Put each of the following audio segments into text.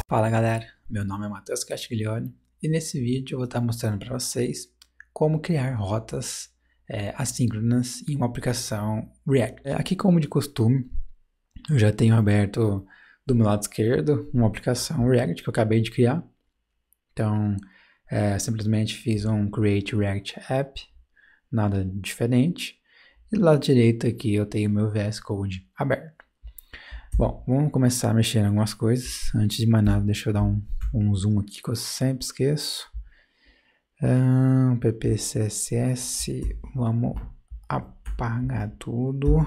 Fala galera, meu nome é Matheus Castiglione e nesse vídeo eu vou estar mostrando para vocês como criar rotas assíncronas em uma aplicação React. Aqui, como de costume, eu já tenho aberto do meu lado esquerdo uma aplicação React que eu acabei de criar. Então, simplesmente fiz um Create React App, nada diferente. E do lado direito aqui eu tenho meu VS Code aberto. Bom, vamos começar mexendo em algumas coisas. Antes de mais nada, deixa eu dar um zoom aqui que eu sempre esqueço. PPCSS, vamos apagar tudo.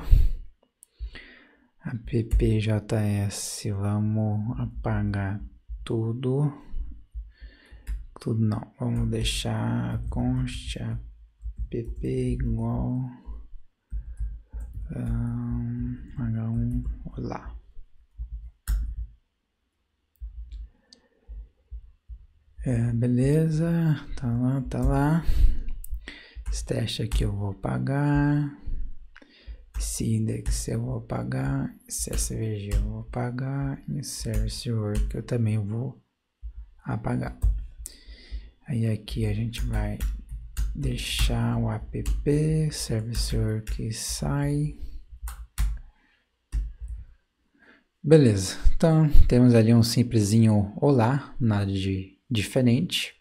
AppJS, vamos apagar tudo. Tudo não, vamos deixar const app igual H1, olá. Beleza, tá lá. Esse teste aqui eu vou apagar. Esse index eu vou apagar. Esse SVG eu vou apagar. E service work eu também vou apagar. Aí aqui a gente vai deixar o app, service work sai. Beleza, então temos ali um simplesinho olá, nada de diferente.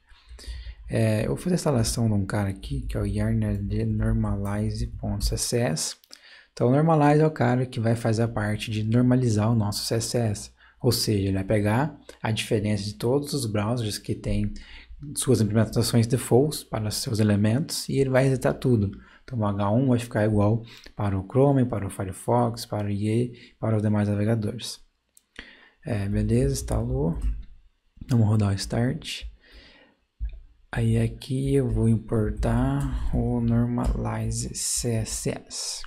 Eu vou fazer a instalação de um cara aqui, que é o yarn normalize.css. Então o normalize é o cara que vai fazer a parte de normalizar o nosso CSS. Ou seja, ele vai pegar a diferença de todos os browsers que tem suas implementações defaults para os seus elementos e ele vai resetar tudo. Então o H1 vai ficar igual para o Chrome, para o Firefox, para o IE, para os demais navegadores. Beleza, instalou. Vamos rodar o Start. Aí aqui eu vou importar o Normalize CSS.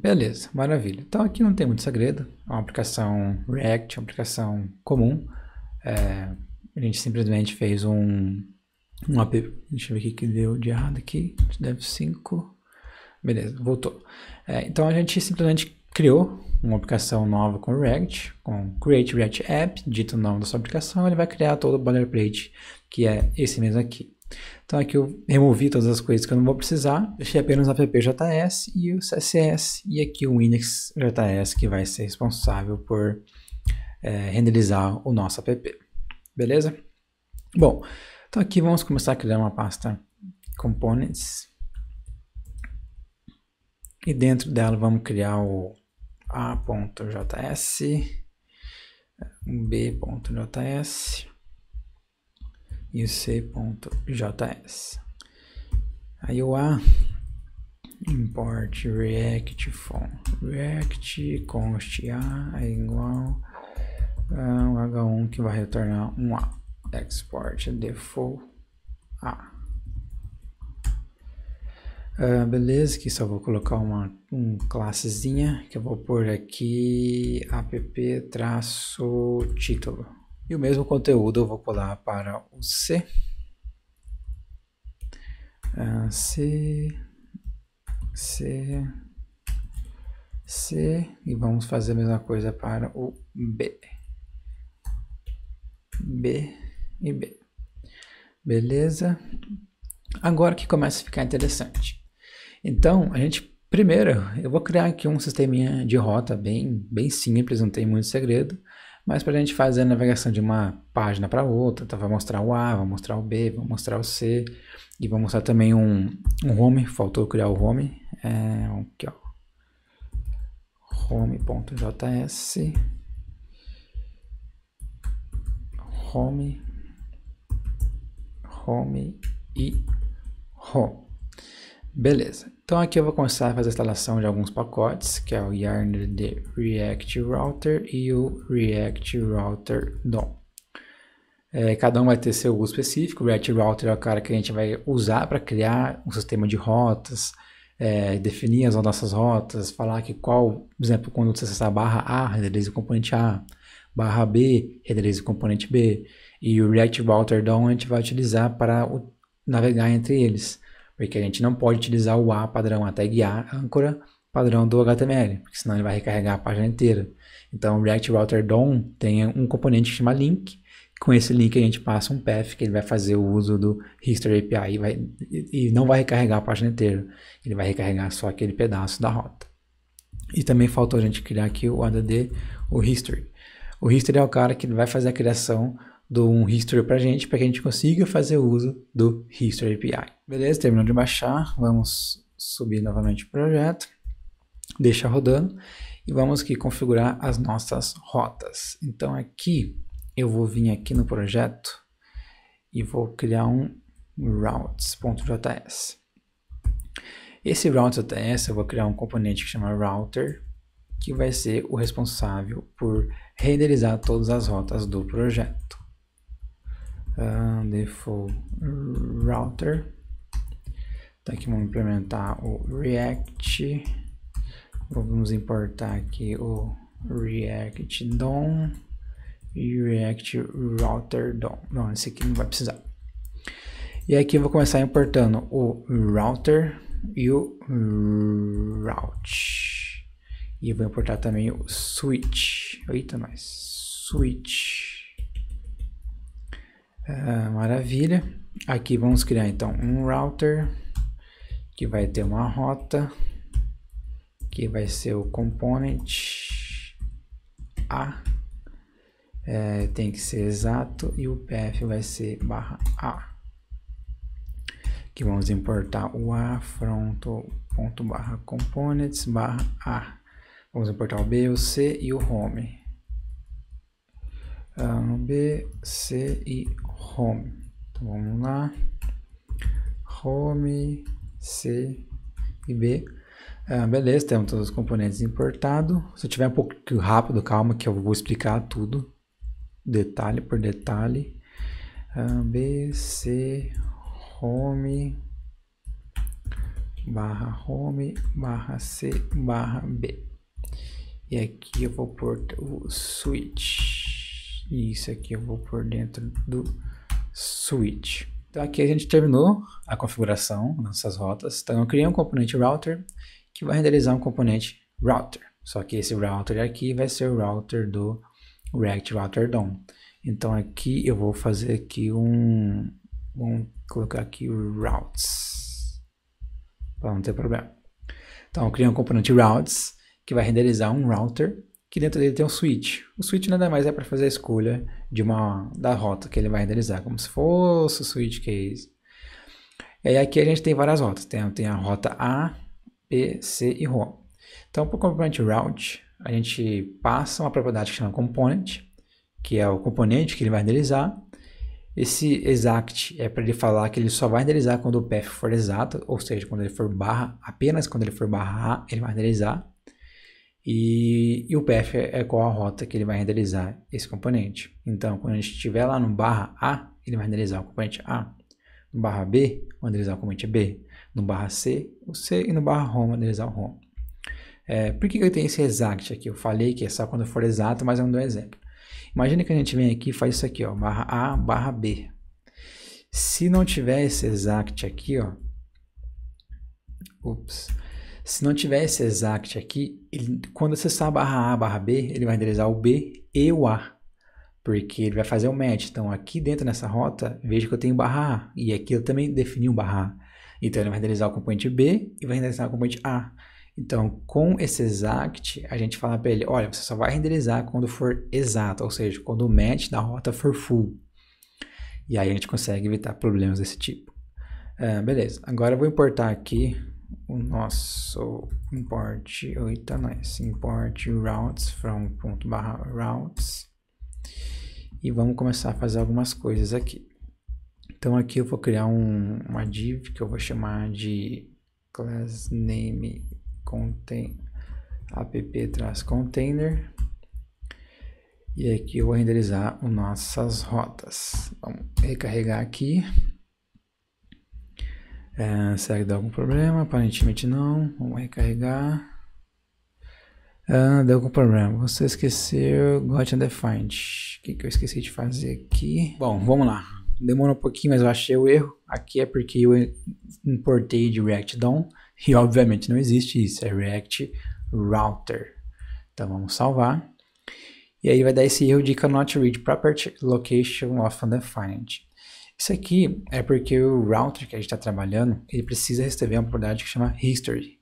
Beleza, maravilha. Então aqui não tem muito segredo. É uma aplicação React, uma aplicação comum. A gente simplesmente fez um app. Deixa eu ver o que deu de errado aqui. Dev 5. Beleza, voltou. Então a gente simplesmente criou uma aplicação nova com React, com Create React App, dito o nome da sua aplicação, ele vai criar todo o boilerplate, que é esse mesmo aqui. Então aqui eu removi todas as coisas que eu não vou precisar, deixei apenas o app.js e o CSS, e aqui o index.js, que vai ser responsável por renderizar o nosso app. Beleza? Bom, então aqui vamos começar a criar uma pasta components. E dentro dela vamos criar o a.js, b.js e o c.js. Aí o A, import react from react const A é igual a o H1 que vai retornar um A. Export default A. Beleza, que só vou colocar uma classezinha que eu vou pôr aqui app-título. E o mesmo conteúdo eu vou pular para o C. C e vamos fazer a mesma coisa para o B. B e B. Beleza? Agora que começa a ficar interessante. Então, primeiro, eu vou criar aqui um sisteminha de rota bem simples, não tem muito segredo, mas para a gente fazer a navegação de uma página para outra, então vai mostrar o A, vai mostrar o B, vai mostrar o C, e vou mostrar também um home, faltou criar o home, aqui ó, home.js, home e home. Beleza, então aqui eu vou começar a fazer a instalação de alguns pacotes, que é o yarn de React Router e o React Router DOM. Cada um vai ter seu uso específico. O React Router é o cara que a gente vai usar para criar um sistema de rotas, definir as nossas rotas, falar que qual, por exemplo, quando você acessar barra A, renderiza o componente A, barra B, renderiza o componente B, e o React Router DOM a gente vai utilizar para navegar entre eles. Porque a gente não pode utilizar o A padrão, a tag A âncora, padrão do HTML, porque senão ele vai recarregar a página inteira. Então o React Router DOM tem um componente que chama link. Com esse link a gente passa um path que ele vai fazer o uso do History API e não vai recarregar a página inteira. Ele vai recarregar só aquele pedaço da rota. E também faltou a gente criar aqui o ADD, o History. O History é o cara que vai fazer a criação de um History para a gente consiga fazer o uso do History API. Beleza, terminou de baixar, vamos subir novamente o projeto, deixar rodando e vamos aqui configurar as nossas rotas. Então aqui eu vou vir aqui no projeto e vou criar um routes.js. Esse routes.js eu vou criar um componente que chama router, que vai ser o responsável por renderizar todas as rotas do projeto. Default router. Então aqui vamos implementar o React. Vamos importar aqui o React DOM e React Router DOM. Não, esse aqui não vai precisar. E aqui eu vou começar importando o router e o route. E eu vou importar também o switch. Eita, switch. Maravilha. Aqui vamos criar então um router que vai ter uma rota que vai ser o component A. Tem que ser exato e o path vai ser /a. Aqui vamos importar o a .components /a. Vamos importar o b, o c e o home. B, C e home. Então vamos lá. Home, C e B. Beleza, temos todos os componentes importados. Se eu tiver um pouco rápido, calma que eu vou explicar tudo, detalhe por detalhe. B, C, home, C, B. E aqui eu vou pôr o switch. E isso aqui eu vou pôr dentro do switch. Então aqui a gente terminou a configuração das nossas rotas. Então eu criei um componente router que vai renderizar um componente router. Só que esse router aqui vai ser o router do React Router DOM. Então aqui eu vou fazer aqui vamos colocar aqui o routes, para não ter problema. Então eu criei um componente routes que vai renderizar um router, que dentro dele tem um switch. O switch nada mais é para fazer a escolha da rota que ele vai renderizar, como se fosse o switch case. E aí aqui a gente tem várias rotas, tem a rota A, B, C e home. Então para o componente route, a gente passa uma propriedade que chama component, que é o componente que ele vai renderizar. Esse exact é para ele falar que ele só vai renderizar quando o path for exato, ou seja, quando ele for apenas quando ele for /a, ele vai renderizar. E o path é qual a rota que ele vai renderizar esse componente. Então, quando a gente estiver lá no /a, ele vai renderizar o componente A. No /b, vai renderizar o componente B. No /c, o C. E no /home, vai renderizar o home. Por que eu tenho esse exact aqui? Eu falei que é só quando for exato, mas eu não dou um exemplo. Imagina que a gente vem aqui e faz isso aqui, ó, /a, /b. Se não tiver esse exact aqui, ó, se não tiver esse exact aqui, quando acessar /a, /b, ele vai renderizar o B e o A, porque ele vai fazer o match. Então aqui dentro nessa rota, veja que eu tenho /a, e aqui eu também defini um /a. Então ele vai renderizar o componente B e vai renderizar o componente A. Então com esse exact, a gente fala para ele, olha, você só vai renderizar quando for exato, ou seja, quando o match da rota for full. E aí a gente consegue evitar problemas desse tipo. Beleza, agora eu vou importar aqui o nosso import routes from .routes e vamos começar a fazer algumas coisas aqui. Então aqui eu vou criar uma div que eu vou chamar de class name app-container, e aqui eu vou renderizar as nossas rotas. Vamos recarregar aqui. Será que dá algum problema? Aparentemente não. Vamos recarregar. Deu algum problema. Você esqueceu got undefined. O que eu esqueci de fazer aqui? Bom, vamos lá. Demorou um pouquinho, mas eu achei o erro. Aqui é porque eu importei de React DOM E obviamente não existe isso, é React Router. Então vamos salvar. E aí vai dar esse erro de cannot read property location of undefined. Isso aqui é porque o router que a gente está trabalhando, ele precisa receber uma propriedade que chama history.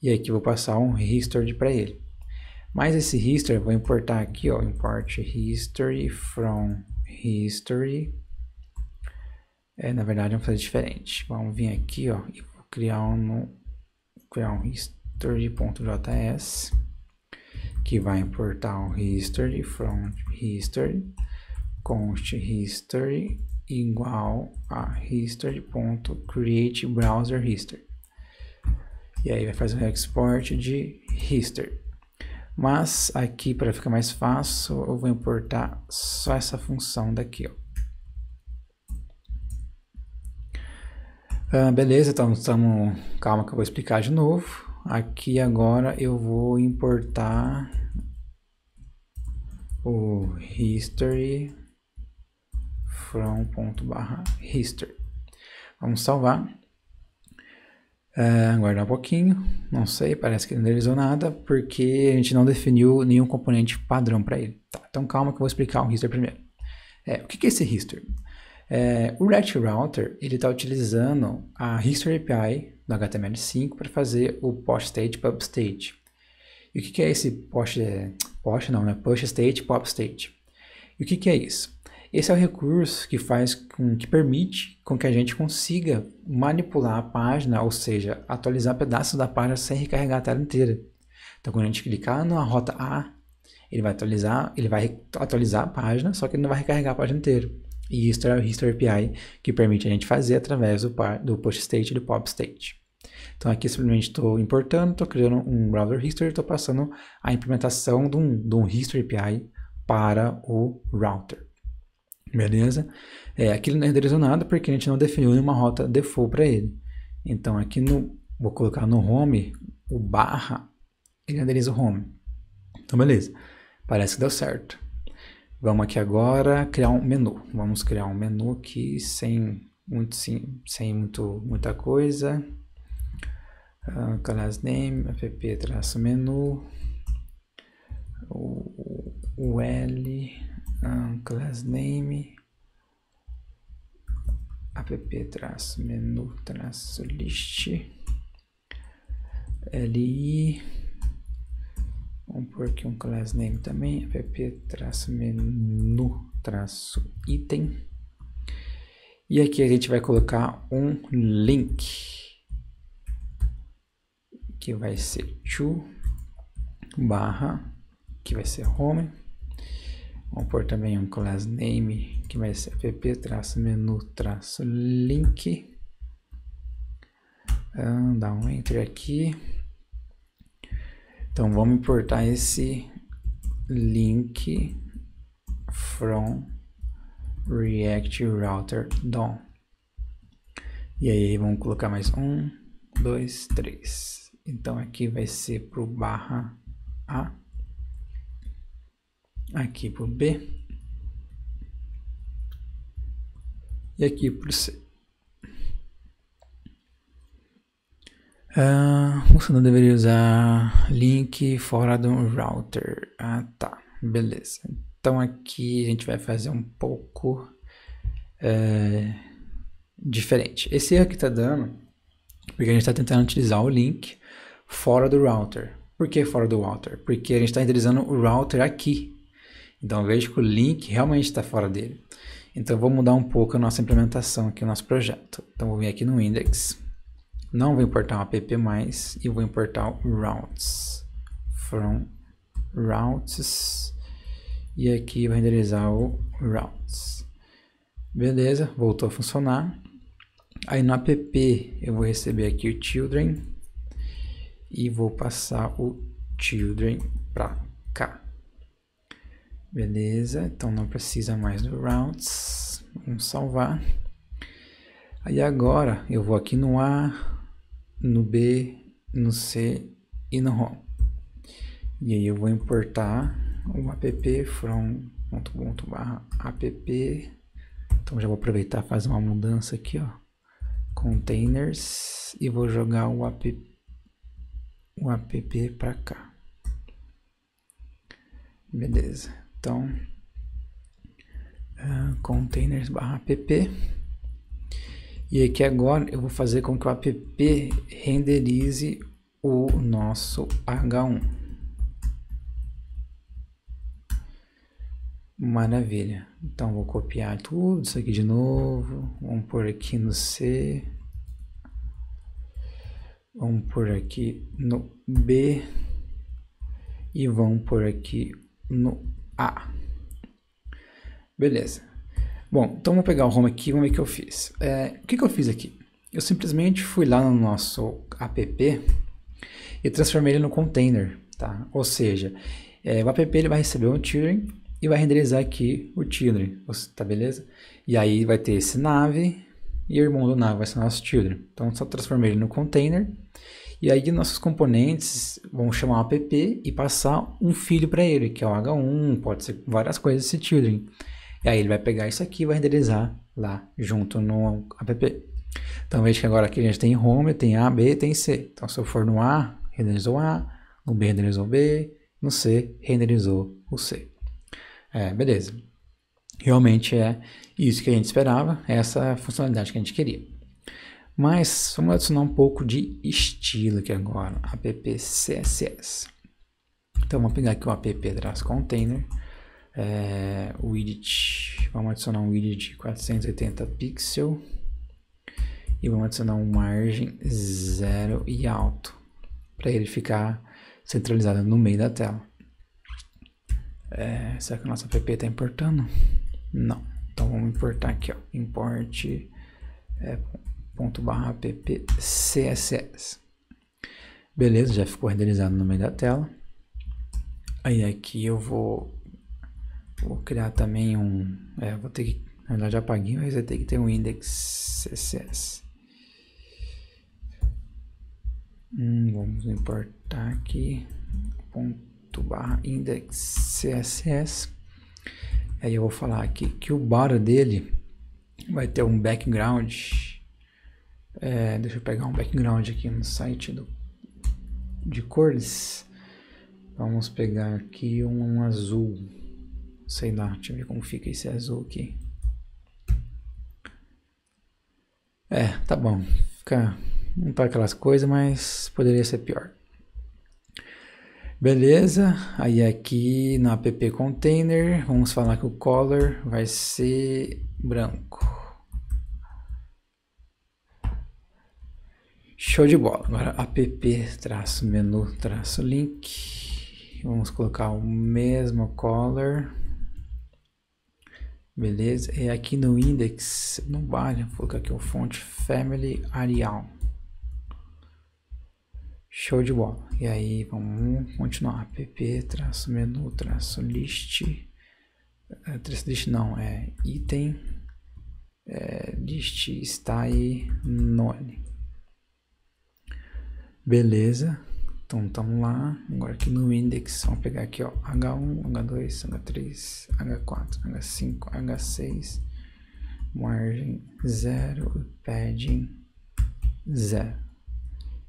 E aqui eu vou passar um history para ele. Mas esse history eu vou importar aqui, ó, import history from history. Na verdade vamos fazer diferente. Vamos vir aqui, ó, e vou criar um history.js que vai importar um history from history const history igual a history.createBrowserHistory. E aí vai fazer um export de history. Mas aqui, para ficar mais fácil, eu vou importar só essa função daqui, ó. Beleza, então calma que eu vou explicar de novo. Aqui agora eu vou importar o history from.history. Vamos salvar. Aguardar um pouquinho. Não sei, parece que não renderizou nada, porque a gente não definiu nenhum componente padrão para ele. Tá, então calma que eu vou explicar o history primeiro. O que é esse history? O React Router ele está utilizando a History API do HTML5 para fazer o Post State Pub State. E o que é esse Push State Pop State? E o que é isso? Esse é o recurso que permite que a gente consiga manipular a página, ou seja, atualizar pedaços da página sem recarregar a tela inteira. Então, quando a gente clicar na rota A, ele vai atualizar a página, só que ele não vai recarregar a página inteira. E isso é o History API que permite a gente fazer através do Push State e do Pop State. Então aqui simplesmente estou importando, estou criando um Browser History, estou passando a implementação de um History API para o router. Beleza? Aqui ele não renderizou nada porque a gente não definiu nenhuma rota default para ele. Então aqui vou colocar no home, o barra, ele renderiza o home. Então beleza, parece que deu certo. Vamos aqui agora criar um menu. Vamos criar um menu aqui sem muita coisa. Class name, app-menu, o L, class name, app-menu-list, li, vamos pôr aqui um class name também, app-menu-item, e aqui a gente vai colocar um link, que vai ser to barra, que vai ser home. Vamos pôr também um class name, que vai ser app-menu-link. Dá um enter aqui. Então vamos importar esse link from React Router DOM. E aí vamos colocar mais 1, 2, 3. Então aqui vai ser para o barra A, aqui para o B e aqui para o C. Você não deveria usar link fora do router. Tá, beleza. Então aqui a gente vai fazer um pouco diferente. Esse erro que está dando, porque a gente está tentando utilizar o link fora do router. Por que fora do router? Porque a gente está renderizando o router aqui. Então eu vejo que o link realmente está fora dele. Então eu vou mudar um pouco a nossa implementação aqui, o nosso projeto. Então eu vou vir aqui no index. Não vou importar um app mais e vou importar o routes. From routes. E aqui vou renderizar o routes. Beleza, voltou a funcionar. Aí no app eu vou receber aqui o children. E vou passar o children para cá. Beleza, então não precisa mais do routes. Vamos salvar. Aí agora eu vou aqui no A, no B, no C e no home. E aí eu vou importar o app from.app. Então já vou aproveitar e fazer uma mudança aqui, ó. containers e vou jogar o app para cá. Beleza. Então, containers/app. E aqui agora eu vou fazer com que o app renderize o nosso H1. Maravilha. Então vou copiar tudo isso aqui de novo. Vamos pôr aqui no C. Vamos pôr aqui no B. E vamos pôr aqui no A. Beleza. Bom, então vamos pegar o home aqui e vamos ver o que eu fiz. O que eu fiz aqui? Eu simplesmente fui lá no nosso app e transformei ele no container, tá? Ou seja, o app ele vai receber um children e vai renderizar aqui o children, tá beleza? E aí vai ter esse nave e o irmão do nave vai ser o nosso children. Então só transformei ele no container e aí nossos componentes vão chamar o app e passar um filho para ele, que é o H1, pode ser várias coisas esse children. E aí ele vai pegar isso aqui e vai renderizar lá junto no app. Então veja que agora aqui a gente tem home, tem A, B, tem C. Então se eu for no A, renderizou A, no B renderizou B, no C renderizou o C. Beleza. Realmente é isso que a gente esperava, essa funcionalidade que a gente queria. Mas vamos adicionar um pouco de estilo aqui agora, app CSS. Então vamos pegar aqui o app-container. Widget, vamos adicionar um widget 480 pixel e vamos adicionar um margem 0 e alto para ele ficar centralizado no meio da tela. Será que o nosso app está importando? Não. Então vamos importar aqui, ó, import ./app CSS. Beleza, já ficou renderizado no meio da tela. Aí aqui eu vou criar também vou ter que, na verdade já apaguei, mas vai ter que ter um index CSS. Vamos importar aqui ./index CSS. Aí eu vou falar aqui que o body dele vai ter um background. Deixa eu pegar um background aqui no site de cores. Vamos pegar aqui um azul. Sei lá, deixa eu ver como fica esse azul aqui. Tá bom. Não tá aquelas coisas, mas poderia ser pior. Beleza. Aí aqui no app container, vamos falar que o color vai ser branco. Show de bola. Agora app-menu-link. Vamos colocar o mesmo color. Beleza, e aqui no index, no body, vou colocar aqui o fonte Family Arial. Show de bola. E aí, vamos continuar. app-menu-list. List não, item. List style none. Beleza. Então, estamos lá. Agora aqui no index, vamos pegar aqui, ó, H1, H2, H3, H4, H5, H6, margem 0, padding 0.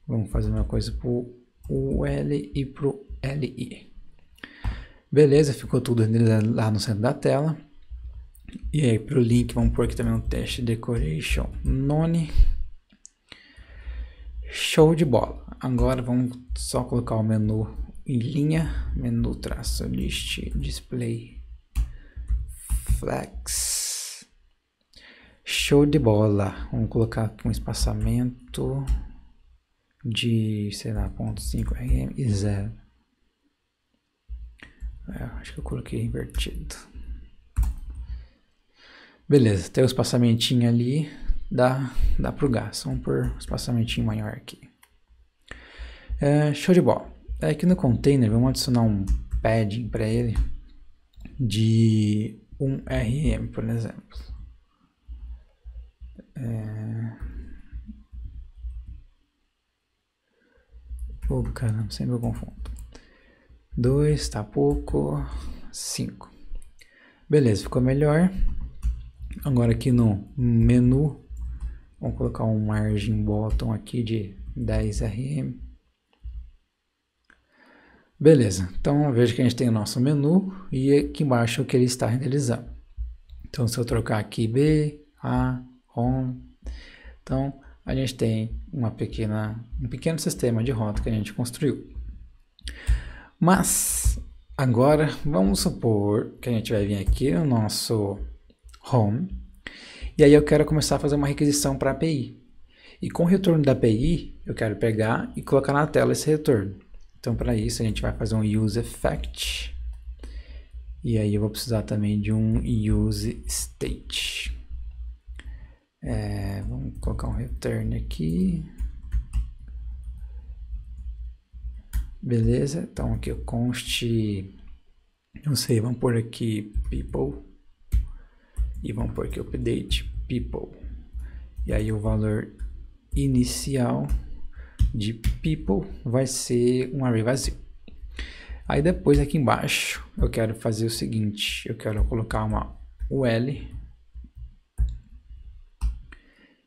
Vamos fazer uma coisa pro UL e pro LI. Beleza, ficou tudo lá no centro da tela. E aí, pro link, vamos pôr aqui também um teste decoration none. Show de bola. Agora vamos só colocar o menu em linha, menu-list, display, flex. Show de bola. Vamos colocar aqui um espaçamento de, sei lá, 0.5 rm e 0. Acho que eu coloquei invertido. Beleza, tem o espaçamentinho ali, dá pro gasto. Vamos pôr um espaçamentinho maior aqui. Show de bola. Aqui no container, vamos adicionar um padding para ele de 1 rm, por exemplo. Caramba, sempre eu confundo. 2, tá pouco. 5. Beleza, ficou melhor. Agora aqui no menu, Vamos colocar um margin bottom aqui de 10 rm. Beleza, então veja que a gente tem o nosso menu e aqui embaixo é o que ele está renderizando. Então se eu trocar aqui B, A, Home, então a gente tem um pequeno sistema de rota que a gente construiu. Mas agora vamos supor que a gente vai vir aqui no nosso Home e aí eu quero começar a fazer uma requisição para a API. E com o retorno da API eu quero pegar e colocar na tela esse retorno. Então para isso a gente vai fazer um useEffect e aí eu vou precisar também de um useState. Vamos colocar um return aqui. Beleza, então aqui o const, não sei, vamos pôr aqui people e vamos pôr aqui update people. E aí o valor inicial de people vai ser um array vazio. Aí depois aqui embaixo eu quero fazer o seguinte, eu quero colocar uma UL.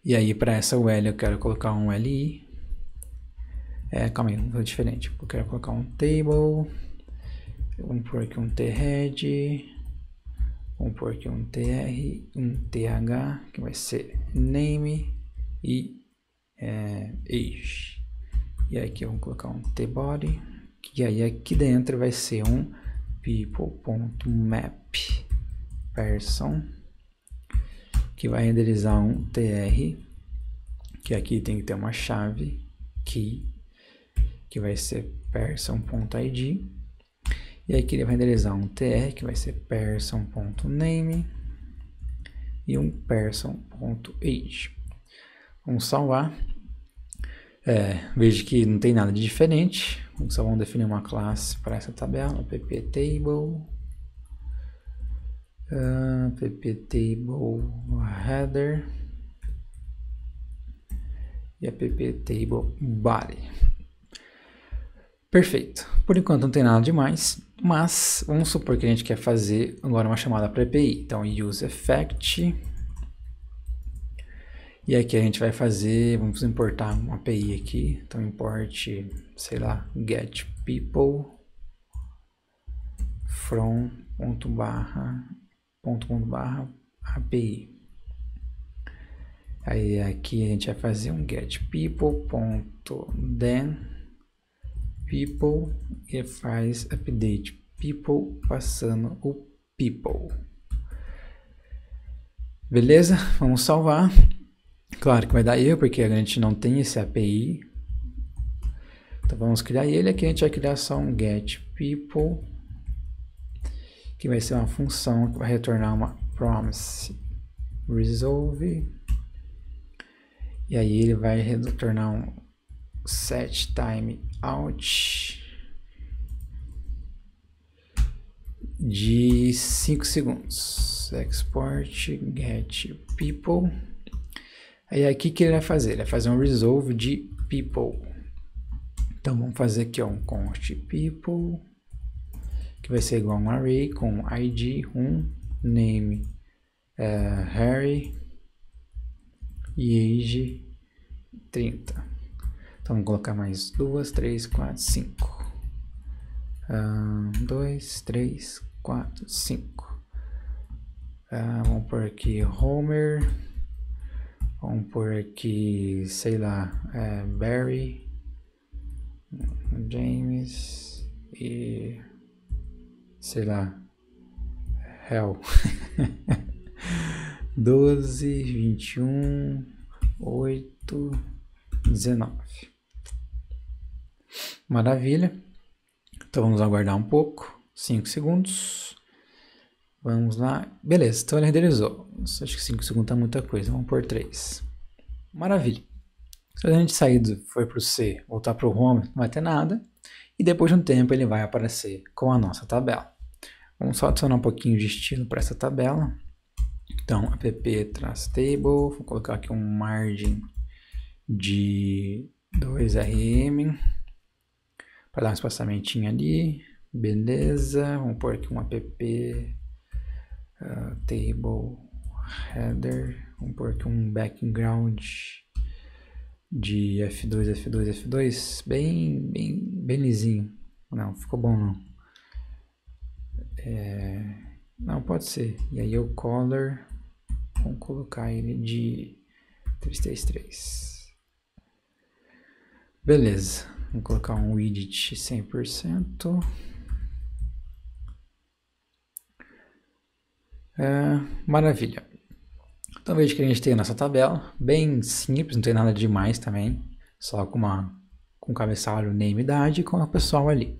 E aí para essa UL eu quero colocar um LI. Calma aí, vou fazer diferente. Eu quero colocar um table. Vamos pôr aqui um thead. Vamos pôr aqui um tr, um th, que vai ser name e age. E aí aqui vamos colocar um tbody. E aí aqui dentro vai ser um people.map_person, que vai renderizar um tr, que aqui tem que ter uma chave key, que vai ser person.id, e aqui ele vai renderizar um tr, que vai ser person.name e um person.age. Vamos salvar. Veja que não tem nada de diferente. Só vamos definir uma classe para essa tabela, pptable, pptable_header e a pptable_body. Perfeito. Por enquanto não tem nada demais, mas vamos supor que a gente quer fazer agora uma chamada para API. Então useEffect. E aqui a gente vai fazer, vamos importar uma API aqui. Então importe, sei lá, getPeople from ./API. Aí aqui a gente vai fazer um getPeople.then people e faz update people passando o people. Beleza? Vamos salvar. Claro que vai dar erro porque a gente não tem esse API. Então vamos criar ele. Aqui a gente vai criar só um getPeople, que vai ser uma função que vai retornar uma promise resolve. E aí ele vai retornar um set time out de 5 segundos. Export get people. Aí aqui que ele vai fazer? Ele vai fazer um resolve de people. Então vamos fazer aqui um const people, que vai ser igual a um array com id, name, Harry e age 30. Então vamos colocar mais 2, 3, 4, 5. 2, 3, 4, 5. Vamos pôr aqui Homer. Vamos pôr aqui, sei lá, Barry, James e, sei lá, Hell. 12, 21, 8, 19. Maravilha. Então vamos aguardar um pouco, 5 segundos. Vamos lá. Beleza, então ele renderizou. Acho que 5 segundos tá muita coisa. Vamos por 3. Maravilha. Se a gente sair foi para o C, voltar para o Home, não vai ter nada. E depois de um tempo ele vai aparecer com a nossa tabela. Vamos só adicionar um pouquinho de estilo para essa tabela. Então, app-table, vou colocar aqui um margin de 2 rm para dar um espaçamentinho ali. Beleza, vamos pôr aqui um app table header Vamos pôr aqui um background de F2, F2, F2, bem lisinho. Não, ficou bom não. Não, pode ser. E aí o color, vamos colocar ele de 333. Beleza, vamos colocar um widget 100%. Maravilha. Então veja que a gente tem a nossa tabela, bem simples, não tem nada demais também, só com um cabeçalho, name, idade, com o pessoal ali.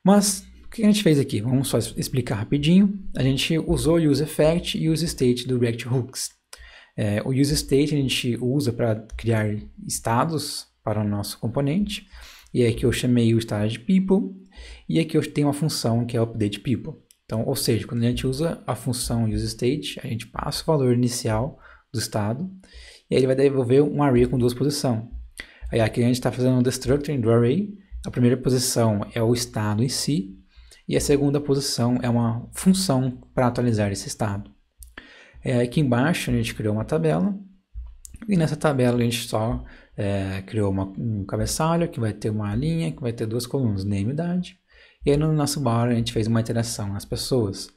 Mas o que a gente fez aqui? Vamos só explicar rapidinho. A gente usou o useEffect e o useState do React Hooks. O useState a gente usa para criar estados para o nosso componente, e aqui eu chamei o estado de people, e aqui eu tenho uma função que é update people. Então, ou seja, quando a gente usa a função useState, a gente passa o valor inicial do estado, e aí ele vai devolver um array com duas posições. Aí aqui a gente está fazendo um destructor do array. A primeira posição é o estado em si, e a segunda posição é uma função para atualizar esse estado. Aqui embaixo a gente criou uma tabela, e nessa tabela a gente só criou um cabeçalho que vai ter uma linha, que vai ter duas colunas, name e idade. E aí no nosso bar a gente fez uma iteração nas pessoas.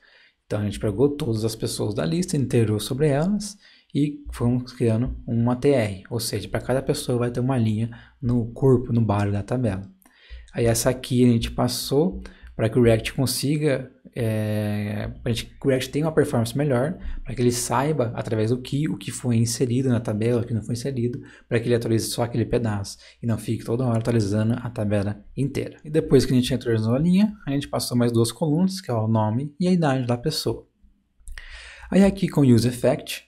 Então a gente pegou todas as pessoas da lista, iterou sobre elas e fomos criando uma TR. Ou seja, para cada pessoa vai ter uma linha no corpo, no bar da tabela. Aí essa aqui a gente passou para que o React consiga, para que o React tenha uma performance melhor, para que ele saiba através do que o que foi inserido na tabela, o que não foi inserido, para que ele atualize só aquele pedaço e não fique toda hora atualizando a tabela inteira. E depois que a gente atualizou a linha, a gente passou mais duas colunas, que é o nome e a idade da pessoa. Aí aqui com o useEffect,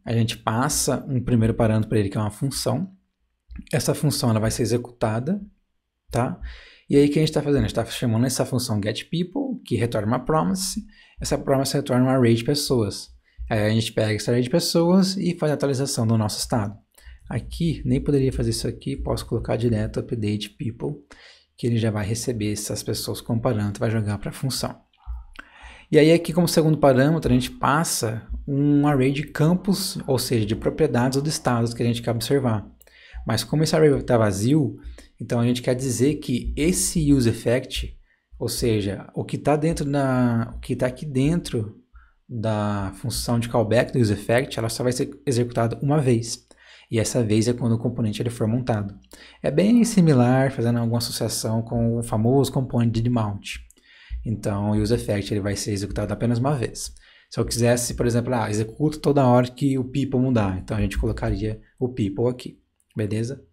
a gente passa um primeiro parâmetro para ele, que é uma função. Essa função ela vai ser executada, tá? E aí o que a gente está fazendo? A gente está chamando essa função getPeople, que retorna uma promise. Essa promise retorna um array de pessoas. Aí a gente pega esse array de pessoas e faz a atualização do nosso estado. Aqui, nem poderia fazer isso aqui, posso colocar direto update people, que ele já vai receber essas pessoas como parâmetro e vai jogar para a função. E aí aqui como segundo parâmetro a gente passa um array de campos, ou seja, de propriedades ou de estados que a gente quer observar. Mas como esse array está vazio, então a gente quer dizer que esse useEffect, ou seja, o que está aqui dentro da função de callback do useEffect, ela só vai ser executada uma vez. E essa vez é quando o componente ele for montado. É bem similar, fazendo alguma associação com o famoso componente de mount. Então o useEffect ele vai ser executado apenas uma vez. Se eu quisesse, por exemplo, executa toda hora que o people mudar, então a gente colocaria o people aqui. Beleza?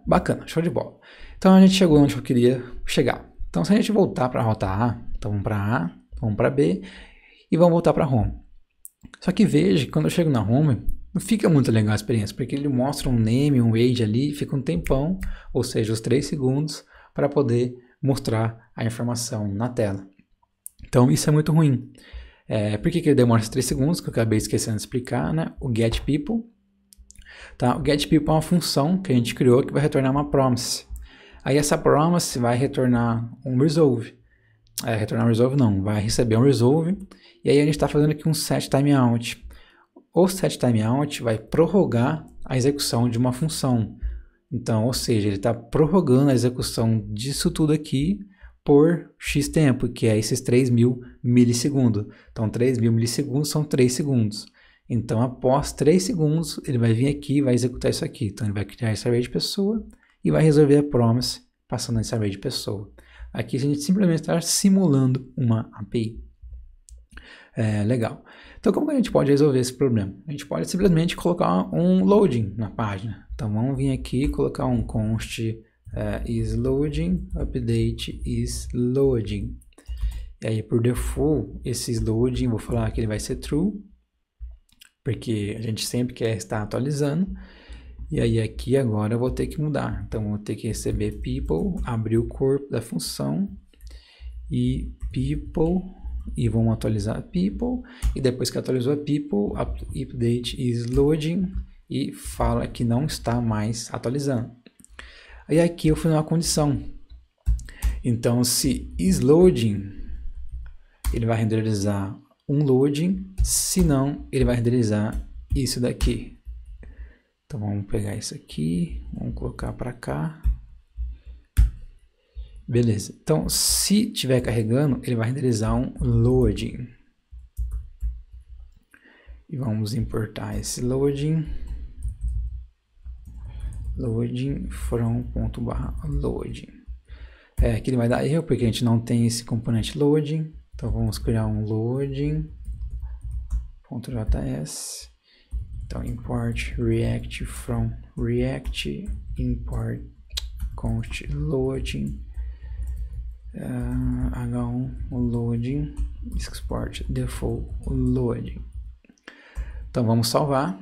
Bacana, show de bola. Então a gente chegou onde eu queria chegar. Então se a gente voltar para a rota A, então vamos para A, vamos para B e vamos voltar para Home. Só que veja que quando eu chego na Home, não fica muito legal a experiência, porque ele mostra um name, um age ali, fica um tempão, ou seja, os 3 segundos, para poder mostrar a informação na tela. Então isso é muito ruim. Por que ele demora esses 3 segundos, que eu acabei esquecendo de explicar, né? O getPeople. Tá? O getPeople é uma função que a gente criou que vai retornar uma promise. Aí essa promise vai retornar um resolve. Retornar um resolve não, vai receber um resolve. E aí a gente está fazendo aqui um setTimeout. O setTimeout vai prorrogar a execução de uma função. Então, ou seja, ele está prorrogando a execução disso tudo aqui por X tempo, que é esses 3.000 milissegundos. Então, 3.000 milissegundos são 3 segundos. Então, após 3 segundos, ele vai vir aqui e vai executar isso aqui. Então, ele vai criar esse array de pessoa e vai resolver a promise passando esse array de pessoa. Aqui a gente simplesmente está simulando uma API. Legal. Então, como que a gente pode resolver esse problema? A gente pode simplesmente colocar um loading na página. Então, vamos vir aqui e colocar um const isLoading, update isLoading. E aí, por default, esse isLoading, vou falar que ele vai ser true, porque a gente sempre quer estar atualizando. E aí aqui agora eu vou ter que mudar. Então eu vou ter que receber people, abrir o corpo da função e people, e vamos atualizar people. E depois que atualizou a people, update isLoading e fala que não está mais atualizando. Aí aqui eu fui numa condição. Então se isLoading, ele vai renderizar um loading, senão ele vai renderizar isso daqui. Então vamos pegar isso aqui, vamos colocar para cá. Beleza, então se estiver carregando, ele vai renderizar um loading. E vamos importar esse loading. Loading from.loading. Aqui ele vai dar erro porque a gente não tem esse componente loading. Então vamos criar um loading.js. Então import react from react import const loading h1 loading export default loading. Então vamos salvar.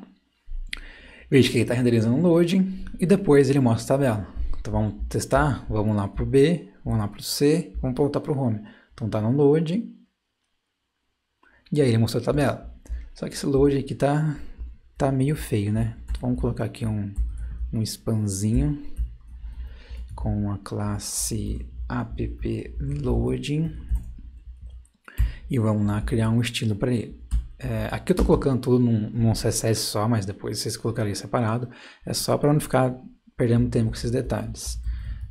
Veja que ele está renderizando um loading e depois ele mostra a tabela. Então vamos testar, vamos lá para o B, vamos lá para o C, vamos voltar para o home. Então está no loading e aí ele mostrou a tabela. Só que esse loading aqui tá meio feio, né? Então vamos colocar aqui um spanzinho com a classe app-loading e vamos lá criar um estilo para ele. Aqui eu estou colocando tudo num CSS só, mas depois vocês colocariam separado. É só para não ficar perdendo tempo com esses detalhes.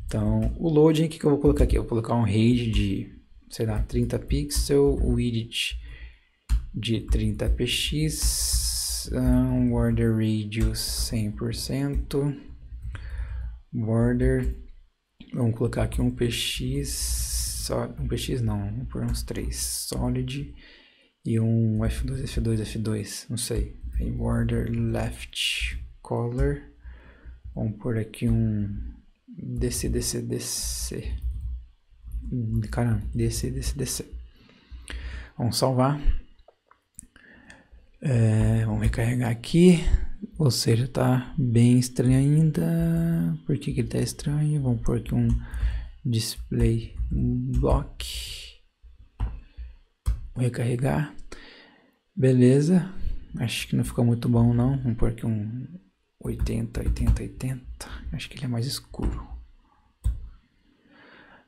Então, o loading, o que eu vou colocar aqui? Eu vou colocar um range de, sei lá, 30 pixels, width de 30 px, border radius 100%, border, vamos colocar aqui um px, vamos por uns 3, solid, e um F2, F2, F2, não sei. Aí border left color. Vamos por aqui um DC. Caramba, DC. Vamos salvar. Vamos recarregar aqui. Ou seja, tá bem estranho ainda. Por que ele tá estranho? Vamos por aqui um display block. Vou recarregar. Beleza. Acho que não ficou muito bom não. Vamos pôr aqui um 80. Acho que ele é mais escuro.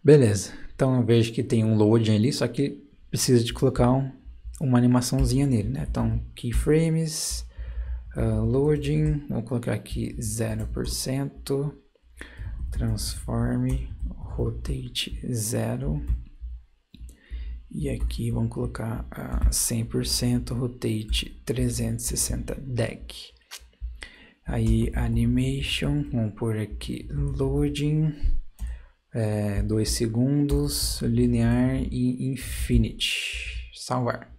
Beleza. Então eu vejo que tem um loading ali, só que precisa de colocar uma animaçãozinha nele, né? Então keyframes, loading, vamos colocar aqui 0%, transform, rotate 0. E aqui vamos colocar 100% rotate 360 deck. Aí animation, vamos pôr aqui loading, 2 segundos, linear e infinite. Salvar.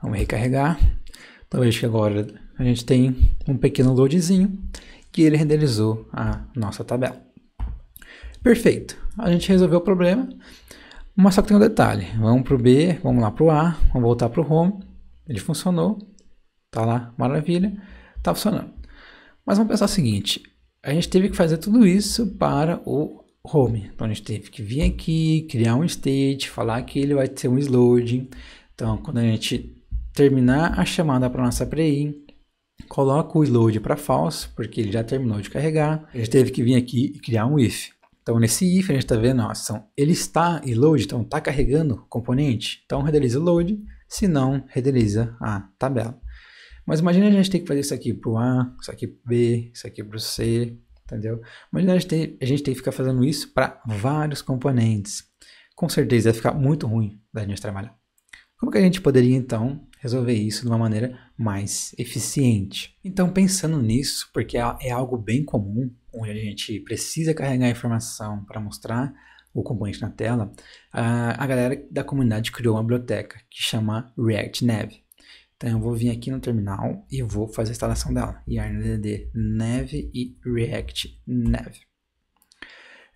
Vamos recarregar. Então veja que agora a gente tem um pequeno loadzinho que ele renderizou a nossa tabela. Perfeito. A gente resolveu o problema. Mas só que tem um detalhe, vamos para o B, vamos lá para o A, vamos voltar para o Home, ele funcionou, tá lá, maravilha, tá funcionando. Mas vamos pensar o seguinte, a gente teve que fazer tudo isso para o Home, então a gente teve que vir aqui, criar um state, falar que ele vai ter um loading, então quando a gente terminar a chamada para a nossa API, coloca o load para false, porque ele já terminou de carregar, a gente teve que vir aqui e criar um if. Então, nesse if, a gente está vendo, ele está em load, então está carregando o componente. Então, renderiza o load, se não, renderiza a tabela. Mas imagina a gente ter que fazer isso aqui para o A, isso aqui para o B, isso aqui para o C, entendeu? Imagina a gente ter que ficar fazendo isso para vários componentes. Com certeza vai ficar muito ruim da gente trabalhar. Como que a gente poderia, então, resolver isso de uma maneira mais eficiente? Então, pensando nisso, porque é algo bem comum, onde a gente precisa carregar a informação para mostrar o componente na tela, a galera da comunidade criou uma biblioteca que chama React Nav. Então eu vou vir aqui no terminal e vou fazer a instalação dela. yarn-dd nav e React Nav.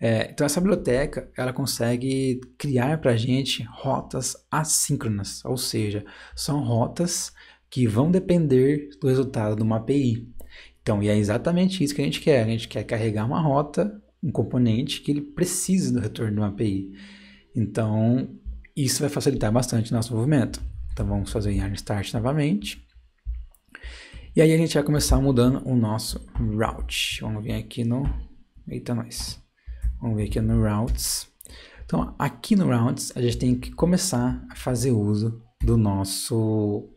Então essa biblioteca ela consegue criar para a gente rotas assíncronas, ou seja, são rotas que vão depender do resultado de uma API. Então, e é exatamente isso que a gente quer. A gente quer carregar uma rota, um componente que ele precisa do retorno de uma API. Então, isso vai facilitar bastante o nosso movimento. Então, vamos fazer o yarn start novamente. E aí a gente vai começar mudando o nosso route. Vamos vir aqui no... Eita, nós. Vamos ver aqui no routes. Então, aqui no routes, a gente tem que começar a fazer uso do nosso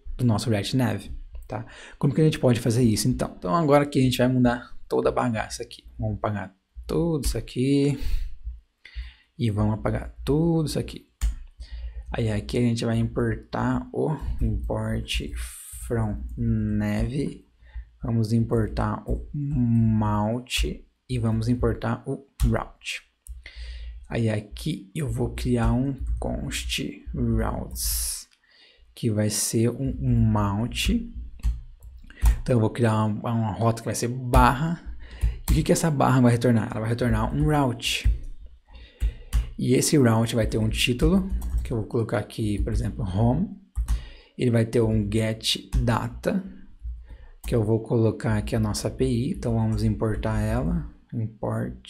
React Nav, tá? Como que a gente pode fazer isso, então? Então agora aqui a gente vai mudar toda a bagaça aqui. Vamos apagar tudo isso aqui e vamos apagar tudo isso aqui. Aí aqui a gente vai importar o import from nav, vamos importar o mount e vamos importar o route. Aí aqui eu vou criar um const routes, que vai ser um mount. Então eu vou criar uma rota que vai ser barra. E o que essa barra vai retornar? Ela vai retornar um route. E esse route vai ter um título, que eu vou colocar aqui, por exemplo, home. Ele vai ter um get data, que eu vou colocar aqui a nossa API. Então vamos importar ela. Import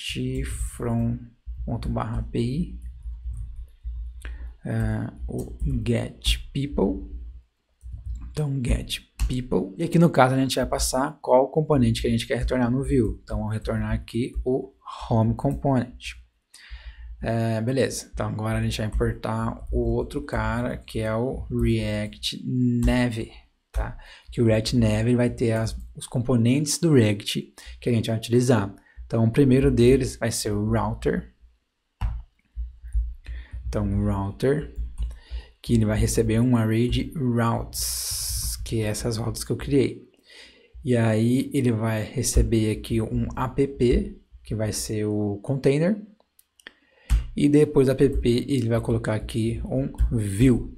from ./API. O get people. Então get people. E aqui no caso a gente vai passar qual componente que a gente quer retornar no view. Então vamos retornar aqui o home component. Beleza, então agora a gente vai importar o outro cara, que é o React Nav, tá? Que o React Nav vai ter os componentes do React que a gente vai utilizar. Então o primeiro deles vai ser o router. Então o router, que ele vai receber um array de routes, que é essas rotas que eu criei. E aí ele vai receber aqui um app, que vai ser o container. E depois do app ele vai colocar aqui um view.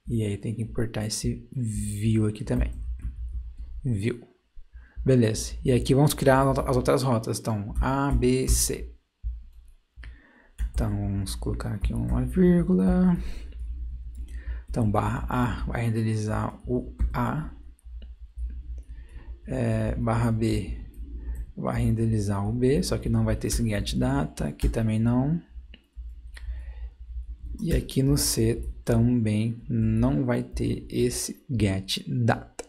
E aí tem que importar esse view aqui também. View. Beleza. E aqui vamos criar as outras rotas. Então, A, B, C. Então, vamos colocar aqui uma vírgula. Então, barra A vai renderizar o A. Barra B vai renderizar o B, só que não vai ter esse get data. Aqui também não. E aqui no C também não vai ter esse get data.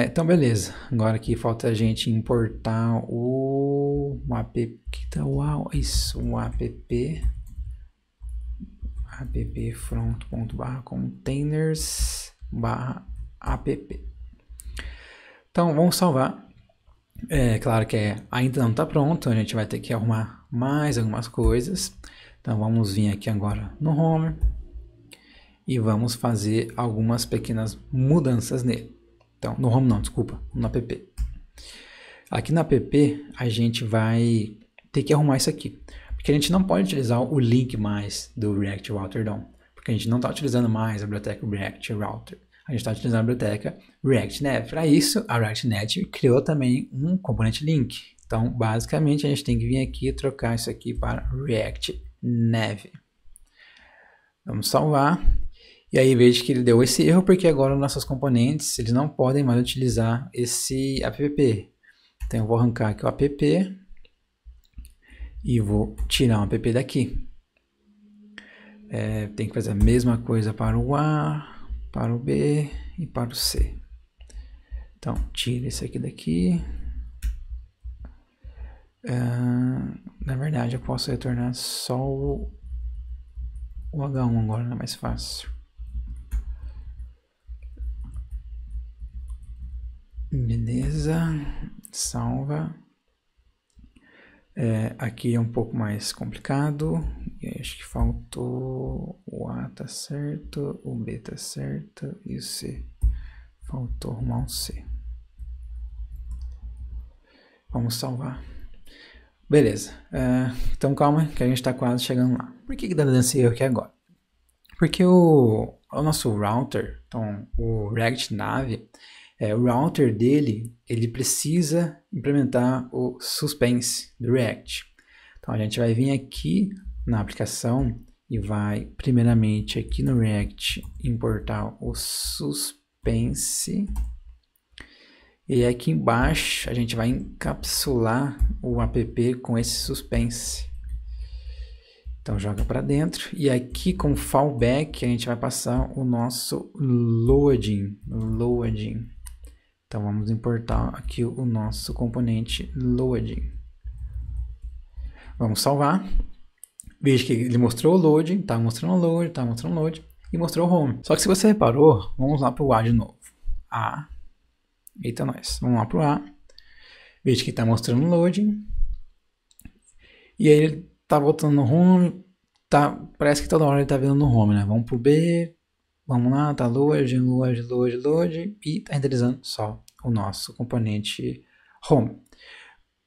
Então beleza, agora aqui falta a gente importar o app, o app front.containers/app. Então vamos salvar. Claro que ainda não está pronto, a gente vai ter que arrumar mais algumas coisas. Então vamos vir aqui agora no home e vamos fazer algumas pequenas mudanças nele. Então, no home não, desculpa, no app. Aqui no app a gente vai ter que arrumar isso aqui, porque a gente não pode utilizar o link mais do React Router DOM, porque a gente não está utilizando mais a biblioteca React Router, a gente está utilizando a biblioteca React Nav. Para isso, a React Native criou também um componente link. Então, basicamente, a gente tem que vir aqui e trocar isso aqui para React Nav. Vamos salvar. E aí veja que ele deu esse erro, porque agora nossos componentes eles não podem mais utilizar esse app. Então eu vou arrancar aqui o app e vou tirar o app daqui. Tem que fazer a mesma coisa para o A, para o B e para o C. Então tira esse aqui daqui. Na verdade eu posso retornar só o H1 agora, não é mais fácil. Beleza, salva. Aqui é um pouco mais complicado. Acho que faltou o A tá certo, o B tá certo e o C. Faltou arrumar um C. Vamos salvar. Beleza, então calma que a gente está quase chegando lá. Por que dá esse erro aqui agora? Porque o nosso router, então o React Nav, o router dele, ele precisa implementar o suspense do React. Então a gente vai vir aqui na aplicação e vai primeiramente aqui no React importar o suspense. E aqui embaixo a gente vai encapsular o app com esse suspense. Então joga para dentro e aqui com fallback a gente vai passar o nosso loading. Então vamos importar aqui o nosso componente loading. Vamos salvar. Veja que ele mostrou o loading, está mostrando o load, está mostrando o load. e mostrou o home. Só que se você reparou, vamos lá pro A de novo. A. Eita, nós. Vamos lá pro A. Veja que está mostrando loading. E aí ele tá voltando no home. Parece que toda hora ele tá vindo no home, né? Vamos pro B. Vamos lá, tá load. E tá renderizando só o nosso componente home.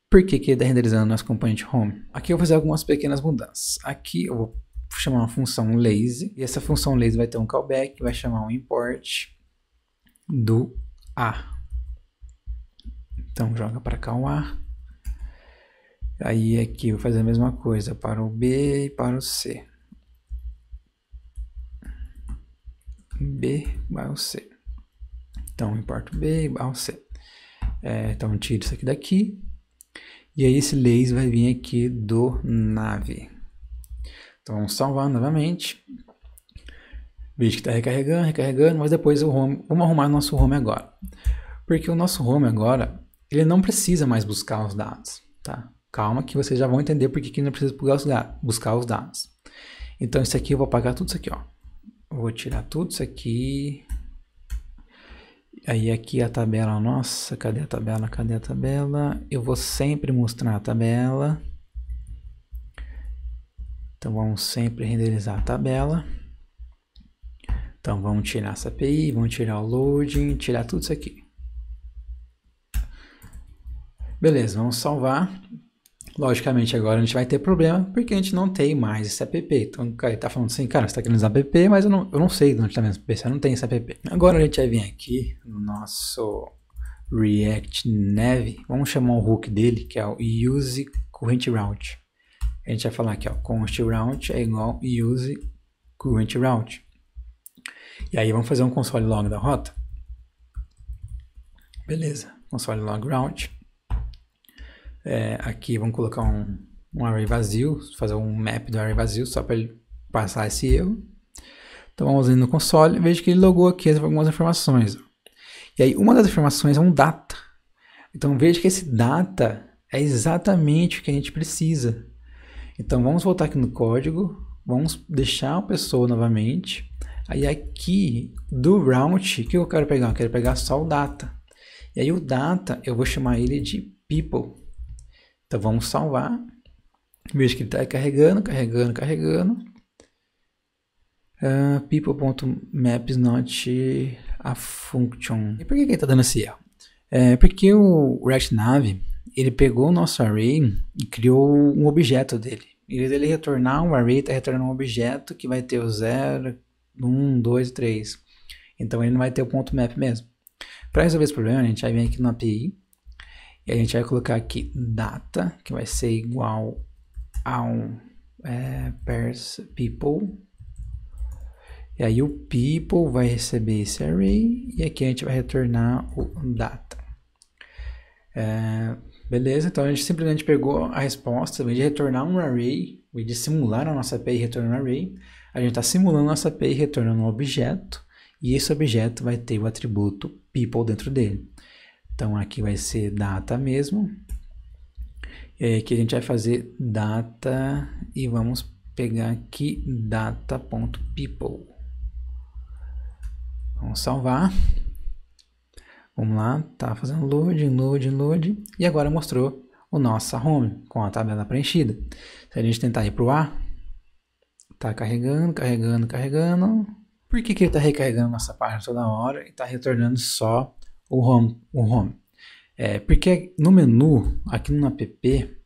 Por que ele tá renderizando o nosso componente home? Aqui eu vou fazer algumas pequenas mudanças. Aqui eu vou chamar uma função lazy. E essa função lazy vai ter um callback. Vai chamar um import do A. Então joga para cá o A. Aí aqui eu vou fazer a mesma coisa para o B e para o C. B vai o C. Então importo B igual ao C. Então tiro isso aqui daqui. E aí esse lazy vai vir aqui do nave. Então vamos salvar novamente. Veja que está recarregando, mas depois vamos arrumar nosso home agora. Porque o nosso home agora, ele não precisa mais buscar os dados, tá? Calma que vocês já vão entender por que ele não precisa buscar os dados. Então isso aqui eu vou apagar tudo isso aqui, ó. Eu vou tirar tudo isso aqui. Aí aqui a tabela nossa, cadê a tabela? Cadê a tabela? Eu vou sempre mostrar a tabela. Então vamos sempre renderizar a tabela. Então vamos tirar essa API, vamos tirar o loading, tirar tudo isso aqui. Beleza, vamos salvar. Logicamente agora a gente vai ter problema porque a gente não tem mais esse app. Então o cara tá falando assim, cara, você tá querendo usar app, mas eu não sei de onde tá vendo esse app, você não tem esse app. Agora a gente vai vir aqui no nosso React Nav, vamos chamar o hook dele, que é o use current route. A gente vai falar aqui, ó, const route é igual use current route. E aí vamos fazer um console log da rota. Beleza, console log route. Aqui vamos colocar um array vazio, fazer um map do array vazio só para ele passar esse erro. Então vamos ir no console, veja que ele logou aqui algumas informações. E aí uma das informações é um data. Então veja que esse data é exatamente o que a gente precisa. Então vamos voltar aqui no código, vamos deixar o pessoa novamente. Aí aqui do route, o que eu quero pegar? Eu quero pegar só o data. E aí o data eu vou chamar ele de people. Então vamos salvar. Veja que ele está carregando. People.maps not a function. E por que ele está dando esse erro? Porque o React Nav, ele pegou o nosso array e criou um objeto dele. Em vez dele retornar um array, está retornando um objeto que vai ter o 0, 1, 2, 3. Então ele não vai ter o ponto .map mesmo. Para resolver esse problema, a gente vai vir aqui no API. E a gente vai colocar aqui data, que vai ser igual ao pairs people. E aí o people vai receber esse array. E aqui a gente vai retornar o data. Beleza, então a gente simplesmente pegou a resposta. Em vez de retornar um array, em vez de simular a nossa API e retornar um array, a gente está simulando a nossa API e retornando um objeto. E esse objeto vai ter o atributo people dentro dele. Então aqui vai ser data mesmo. E aí aqui a gente vai fazer data e vamos pegar aqui data.people. Vamos salvar. Vamos lá, tá fazendo load. E agora mostrou o nosso home com a tabela preenchida. Se a gente tentar ir para o A, tá carregando. Por que ele está recarregando nossa página toda hora e está retornando só o home? Porque no menu, aqui no app,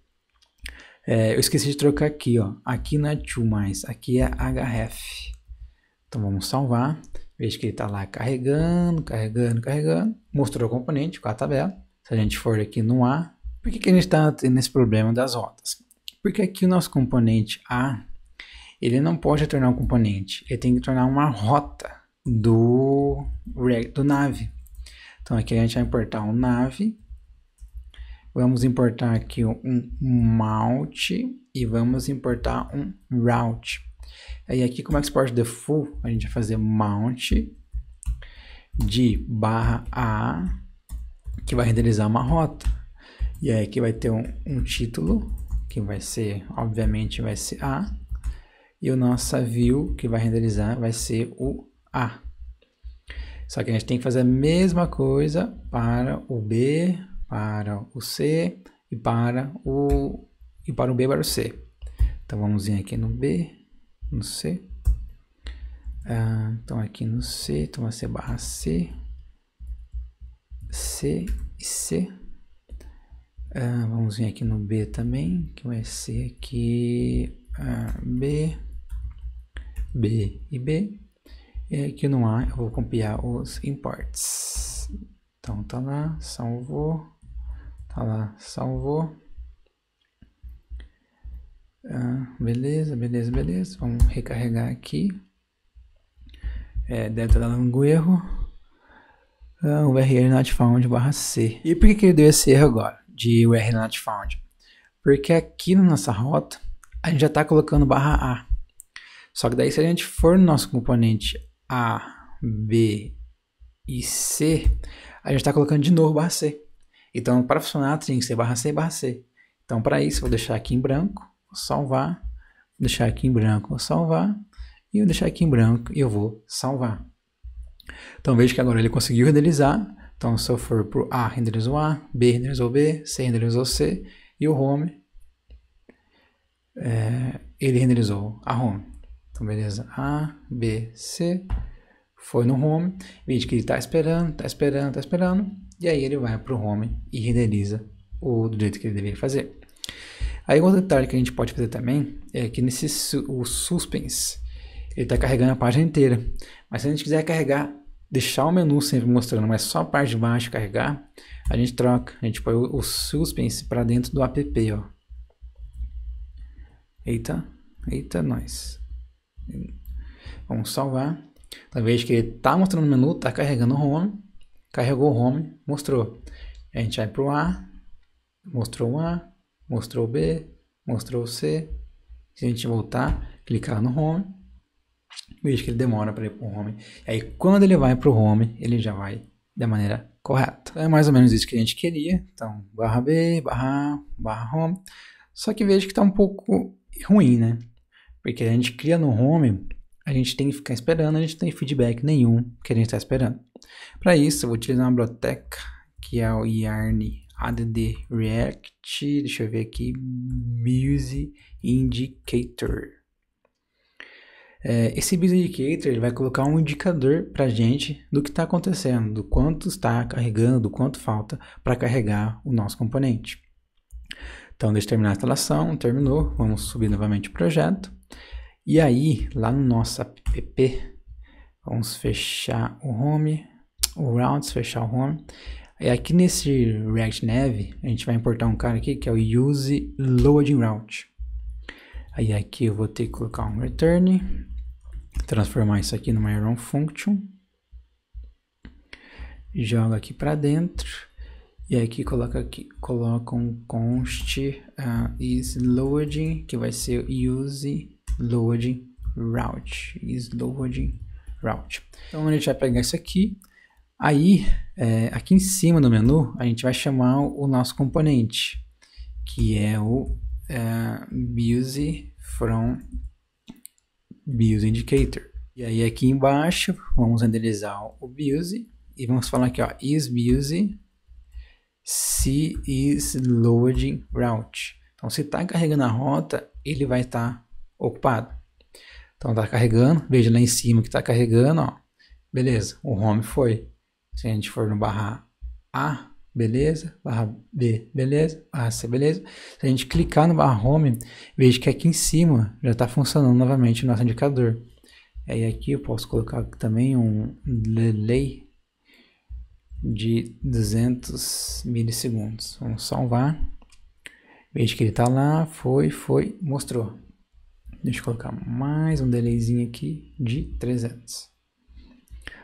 eu esqueci de trocar aqui, ó. Aqui não é to mais, aqui é href. Então vamos salvar. Veja que ele está lá carregando. Mostrou o componente com a tabela. Se a gente for aqui no A, por que a gente está tendo esse problema das rotas? Porque aqui o nosso componente A, ele não pode retornar um componente, ele tem que tornar uma rota do nav. Então aqui a gente vai importar um nav, vamos importar aqui um mount e vamos importar um route. Aí aqui como export default, a gente vai fazer mount de /a, que vai renderizar uma rota. E aí aqui vai ter um título, que vai ser, obviamente vai ser A. E a nossa view que vai renderizar vai ser o A. Só que a gente tem que fazer a mesma coisa para o B, para o C e para o B e para o C. Então vamos vir aqui no B, no C. Então aqui no C, então vai ser barra C, C e C. Vamos vir aqui no B também, que vai ser aqui B, B e B. E aqui no A eu vou copiar os imports. Então tá lá, salvou. Tá lá, salvou. Beleza, beleza, beleza. Vamos recarregar aqui. Deve estar dando um erro. URL not found barra C. E por que ele deu esse erro agora de URL not found? Porque aqui na nossa rota a gente já está colocando barra A. Só que daí se a gente for no nosso componente A, B e C, a gente está colocando de novo barra C. Então para funcionar tem que ser barra C e barra C. Então para isso eu vou deixar aqui em branco, vou salvar, vou deixar aqui em branco, vou salvar, e vou deixar aqui em branco e eu vou salvar. Então veja que agora ele conseguiu renderizar. Então se eu for para o A, renderizou A, B renderizou B, C renderizou C, e o home, ele renderizou a home. Então beleza, A, B, C, foi no home, veja que ele está esperando, e aí ele vai para o home e renderiza do jeito que ele deveria fazer. Aí outro detalhe que a gente pode fazer também é que o suspense, ele está carregando a página inteira. Mas se a gente quiser carregar, deixar o menu sempre mostrando, mas só a parte de baixo carregar, a gente troca. A gente põe o suspense para dentro do app, ó. Eita, nós. Vamos salvar. Então veja que ele está mostrando o menu, está carregando o home. Carregou o home, mostrou. A gente vai para o A, mostrou o A, mostrou o B, mostrou o C. Se a gente voltar, clicar no home, veja que ele demora para ir para o home. E aí quando ele vai para o home, ele já vai da maneira correta. Então, é mais ou menos isso que a gente queria. Então, barra B, barra A, barra home. Só que veja que está um pouco ruim, né? Porque a gente cria no home, a gente tem que ficar esperando, a gente não tem feedback nenhum que a gente está esperando. Para isso, eu vou utilizar uma biblioteca que é o yarn add react, deixa eu ver aqui, Busy Indicator. Esse Busy Indicator ele vai colocar um indicador para a gente do que está acontecendo, do quanto está carregando, do quanto falta para carregar o nosso componente. Então, deixa eu terminar a instalação, terminou, vamos subir novamente o projeto. E aí, lá no nosso app, vamos fechar o home, o routes, fechar o home. E aqui nesse React Native, a gente vai importar um cara aqui que é o use loading route. Aí aqui eu vou ter que colocar um return, transformar isso aqui numa run function, joga aqui para dentro, e aqui coloca um const is loading, que vai ser use loading route, is loading route. Então a gente vai pegar isso aqui, aí aqui em cima do menu a gente vai chamar o nosso componente, que é o Busy from Busy Indicator. E aí aqui embaixo vamos renderizar o Busy e vamos falar aqui, ó, is Busy se is loading route. Então se está carregando a rota, ele vai estar ocupado. Então está carregando, veja lá em cima que está carregando, ó. Beleza, o home foi. Se a gente for no barra A, beleza, barra B, beleza, barra C, beleza. Se a gente clicar no barra home, veja que aqui em cima já está funcionando novamente o nosso indicador. Aí aqui eu posso colocar também um delay de 200 milissegundos. Vamos salvar. Veja que ele está lá, foi, mostrou. Deixa eu colocar mais um delayzinho aqui de 300.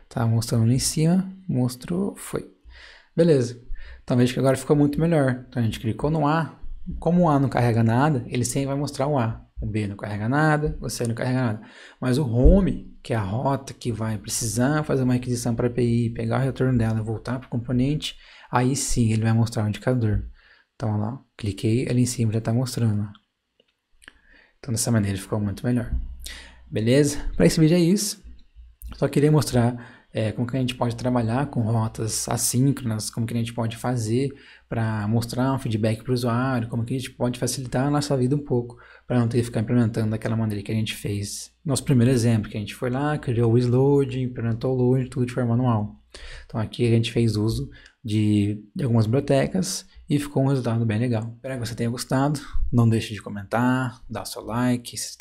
Tá mostrando lá em cima, mostrou, foi. Beleza. Então veja que agora ficou muito melhor. Então a gente clicou no A. Como o A não carrega nada, ele sempre vai mostrar o A. O B não carrega nada, o C não carrega nada. Mas o home, que é a rota que vai precisar fazer uma requisição para a API, pegar o retorno dela, voltar para o componente, aí sim ele vai mostrar o indicador. Então olha lá, cliquei ali em cima, já está mostrando. Então dessa maneira ficou muito melhor. Beleza? Para esse vídeo é isso. Só queria mostrar como que a gente pode trabalhar com rotas assíncronas, como que a gente pode fazer para mostrar um feedback para o usuário, como que a gente pode facilitar a nossa vida um pouco, para não ter que ficar implementando daquela maneira que a gente fez. Nosso primeiro exemplo, que a gente foi lá, criou o Isload, implementou o load, tudo de forma manual. Então aqui a gente fez uso de algumas bibliotecas e ficou um resultado bem legal. Espero que você tenha gostado. Não deixe de comentar, dar seu like, se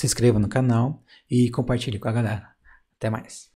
inscreva no canal e compartilhe com a galera. Até mais.